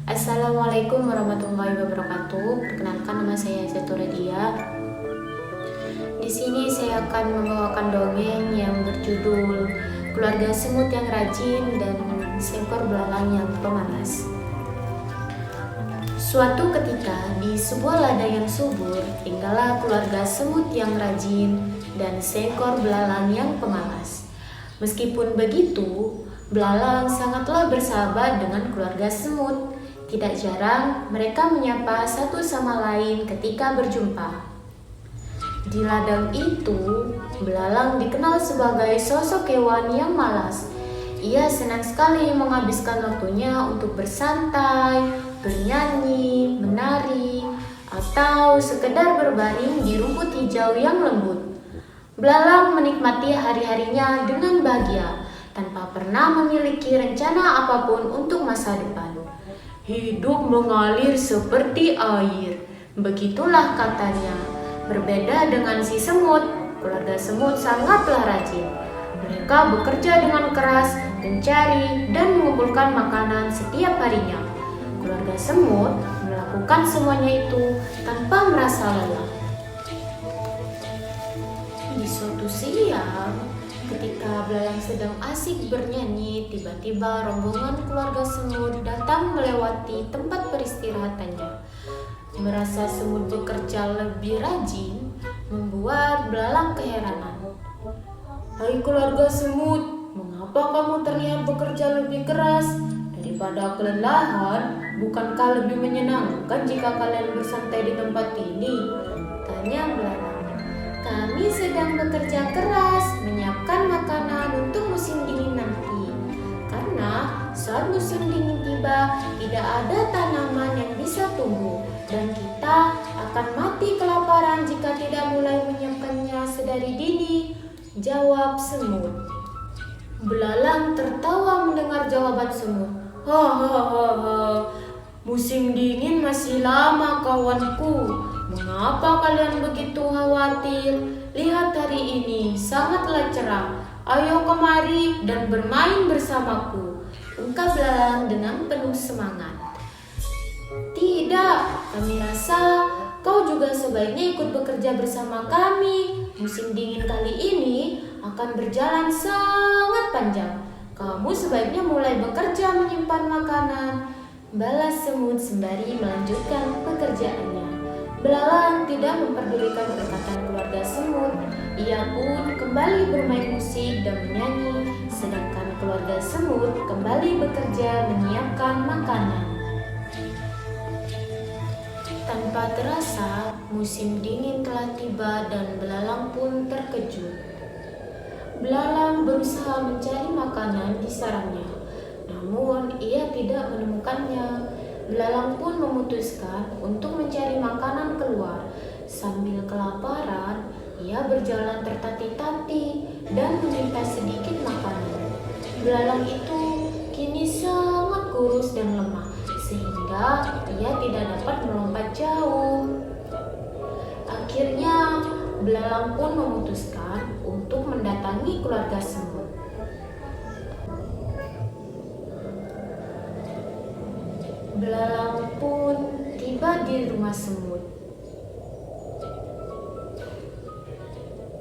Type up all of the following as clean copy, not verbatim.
Assalamualaikum warahmatullahi wabarakatuh. Perkenalkan, nama saya Zatura Dia. Di sini saya akan membawakan dongeng yang berjudul Keluarga Semut yang Rajin dan Seekor Belalang yang Pemalas. Suatu ketika di sebuah ladang yang subur, tinggallah keluarga semut yang rajin dan seekor belalang yang pemalas. Meskipun begitu, belalang sangatlah bersahabat dengan keluarga semut. Tidak jarang mereka menyapa satu sama lain ketika berjumpa. Di ladang itu, belalang dikenal sebagai sosok hewan yang malas. Ia senang sekali menghabiskan waktunya untuk bersantai, bernyanyi, menari, atau sekedar berbaring di rumput hijau yang lembut. Belalang menikmati hari-harinya dengan bahagia, tanpa pernah memiliki rencana apapun untuk masa depan. Hidup mengalir seperti air, begitulah katanya. Berbeda dengan si semut, keluarga semut sangatlah rajin. Mereka bekerja dengan keras, mencari dan mengumpulkan makanan setiap harinya. Keluarga semut melakukan semuanya itu tanpa merasa lelah. Di suatu siang, ketika belalang sedang asik bernyanyi, tiba-tiba rombongan keluarga semut datang melewati tempat peristirahatannya. Merasa semut bekerja lebih rajin, membuat belalang keheranan. Hai keluarga semut, mengapa kamu terlihat bekerja lebih keras? Daripada kelelahan, bukankah lebih menyenangkan jika kalian bersantai di tempat ini? Tanya belalang. Kami sedang bekerja keras, menyiapkan makanan untuk musim dingin nanti. Karena saat musim dingin tiba, tidak ada tanaman yang bisa tumbuh. Dan kita akan mati kelaparan jika tidak mulai menyiapkannya sedari dini. Jawab semut. Belalang tertawa mendengar jawaban semut. Hahaha, musim dingin masih lama kawanku. Mengapa kalian begitu khawatir? Lihat hari ini sangatlah cerah. Ayo kemari dan bermain bersamaku, ungkap belalang dengan penuh semangat. Tidak, kami rasa kau juga sebaiknya ikut bekerja bersama kami. Musim dingin kali ini akan berjalan sangat panjang. Kamu sebaiknya mulai bekerja menyimpan makanan, balas semut sembari melanjutkan pekerjaannya. Belalang tidak memperdulikan perkataan keluarga semut. Ia pun kembali bermain musik dan menyanyi, sedangkan keluarga semut kembali bekerja menyiapkan makanan. Tanpa terasa, musim dingin telah tiba dan belalang pun terkejut. Belalang berusaha mencari makanan di sarangnya, namun ia tidak menemukannya. Belalang pun memutuskan untuk mencari makanan keluar. Sambil kelaparan, ia berjalan tertatih-tatih dan meminta sedikit makanan. Belalang itu kini sangat kurus dan lemah, sehingga ia tidak dapat melompat jauh. Akhirnya, belalang pun memutuskan untuk mendatangi keluarga semut. Belalang pun tiba di rumah semut.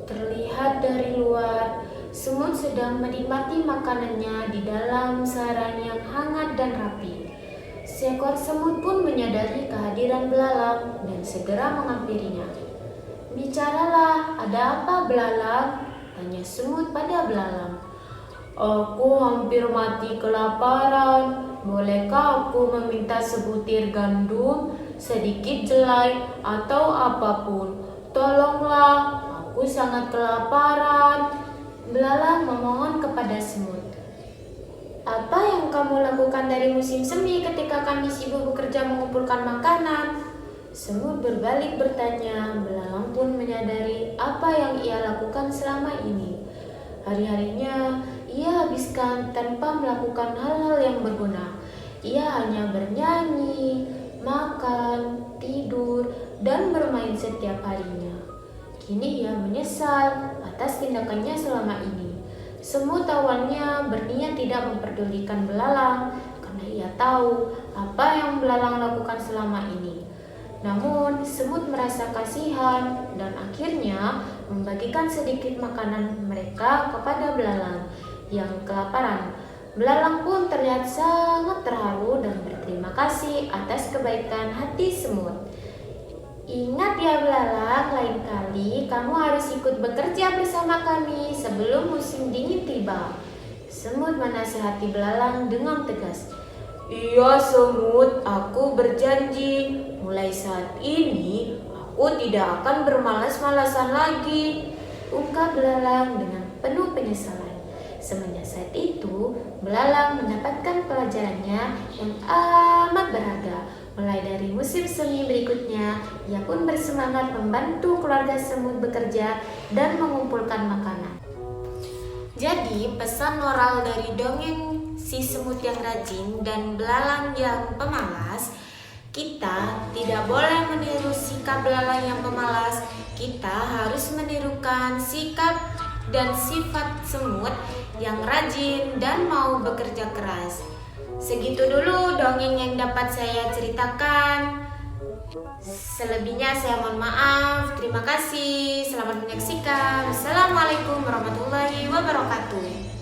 Terlihat dari luar, semut sedang menikmati makanannya di dalam sarang yang hangat dan rapi. Seekor semut pun menyadari kehadiran belalang dan segera menghampirinya. Bicaralah, ada apa belalang? Tanya semut pada belalang. Aku hampir mati kelaparan. Bolehkah aku meminta sebutir gandum, sedikit jelai, atau apapun? Tolonglah, aku sangat kelaparan. Belalang memohon kepada semut. Apa yang kamu lakukan dari musim semi ketika kami sibuk bekerja mengumpulkan makanan? Semut berbalik bertanya. Belalang pun menyadari apa yang ia lakukan selama ini. Hari-harinya ia habiskan tanpa melakukan hal-hal yang berguna. Ia hanya bernyanyi, makan, tidur, dan bermain setiap harinya. Kini ia menyesal atas tindakannya selama ini. Semut awalnya berniat tidak memperdulikan belalang karena ia tahu apa yang belalang lakukan selama ini. Namun, semut merasa kasihan dan akhirnya membagikan sedikit makanan mereka kepada belalang yang kelaparan. Belalang pun terlihat sangat terharu dan berterima kasih atas kebaikan hati semut. Ingat ya belalang, lain kali kamu harus ikut bekerja bersama kami sebelum musim dingin tiba. Semut menasihati belalang dengan tegas. Iya semut, aku berjanji. Mulai saat ini, aku tidak akan bermalas-malasan lagi. Ungkap belalang dengan penuh penyesalan. Semenjak saat itu, belalang mendapatkan pelajarannya yang amat berharga. Mulai dari musim semi berikutnya, ia pun bersemangat membantu keluarga semut bekerja dan mengumpulkan makanan. Jadi, pesan moral dari dongeng si semut yang rajin dan belalang yang pemalas, kita tidak boleh meniru sikap belalang yang pemalas. Kita harus menirukan sikap dan sifat semut yang rajin dan mau bekerja keras. Segitu dulu dongeng yang dapat saya ceritakan. Selebihnya saya mohon maaf. Terima kasih. Selamat menyaksikan. Assalamualaikum warahmatullahi wabarakatuh.